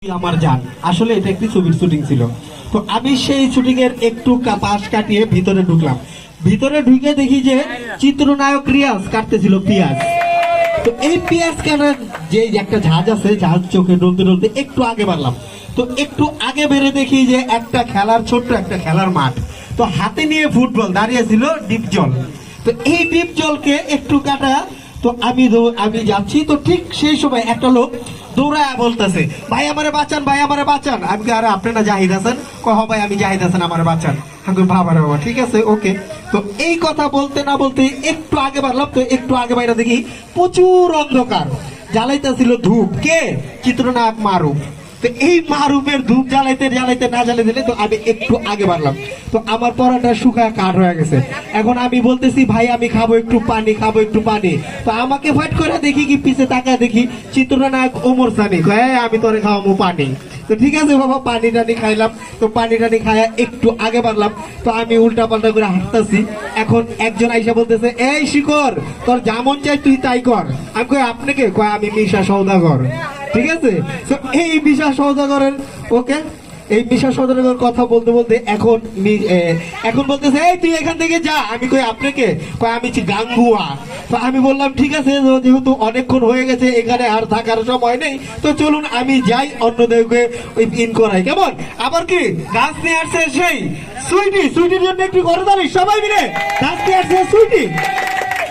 আমার জান আসলে এটা একটি ছবির শুটিং ছিল। তো আমি সেই শুটিং এর একটু পাশ কাটিয়ে ভিতরে ঢুকলাম। ভিতরে ঢুকে দেখি যে চিত্রনায়ক রিয়াজ কাটতেছিল পেঁয়াজ। তো এই পেঁয়াজ কাটার যে একটা ঝাঁজ আছে, ঝাঁজ চোখে ডলতে ডলতে একটু আগে বাড়লাম। তো একটু আগে বেড়ে দেখি যে একটা খেলার ছোট্ট একটা খেলার মাঠ। তো হাতে নিয়ে ফুটবল দাঁড়িয়ে ছিল ডিপ জল। তো এই ডিপ জলকে একটু কাটা। তো আমি যাচ্ছি, তো ঠিক সেই সময় একটা লোক দৌড়ায় বলতেছে, ভাই আমারে বাঁচান, ভাই আমারে বাঁচান। আমি আরে আপনি না জাহিদ হাসান? কহ ভাই আমি জাহিদ হাসান, আমারে বাঁচান। আমি বাবা রে বাবা, ঠিক আছে ওকে। তো এই কথা বলতে না বলতে একটু আগে বাড়লাম। তো একটু আগে বাইরে দেখি প্রচুর অন্ধকার, জ্বালাইতেছিল ধূপ। কে? চিত্রনায়ক মারুফ। তো এই মারুফের ধূপ জ্বালাইতে জ্বালাইতে না জ্বালাই দিলে, তো আমি একটু আগে বাড়লাম। তো আমার পরাটা শুকায় কাঠ হয়ে গেছে। এখন আমি বলতেছি ভাই আমি খাবো একটু পানি, খাবো একটু পানি। তো আমাকে ফাইট করে দেখি কি পিছে তাকায় দেখি চিত্রনায়ক ওমর সানি। আমি তোরে খাওয়াবো পানি। তো ঠিক আছে বাবা, পানি টানি খাইলাম। তো পানি টানি খাইয়া একটু আগে বাড়লাম। তো আমি উল্টা পাল্টা করে হাঁটতেছি। এখন একজন আইসা বলতেছে, এই শিকর তোর যেমন চাই তুই তাই কর। আমি কই আপনাকে? কয় আমি মিশা সওদাগর। ঠিক আছে, তো এই মিশা সওদাগরের ওকে, এই মিশা সওদাগরের কথা বলতে বলতে এখন বলতেছে, এই তুই এখান থেকে যা। আমি কই আপনাকে? কয় আমি গাঙ্গুয়া। তো আমি বললাম ঠিক আছে, যেহেতু অনেকক্ষণ হয়ে গেছে এখানে আর থাকার সময় নেই, তো চলুন আমি যাই অন্যদেরকে ইন করাই। কেমন? আবার কি গাছ নিয়ে আসছে সেই সুইটি, সুইটির জন্য একটু করে দাঁড়ি সবাই মিলে গাছ নিয়ে আসছে সুইটি।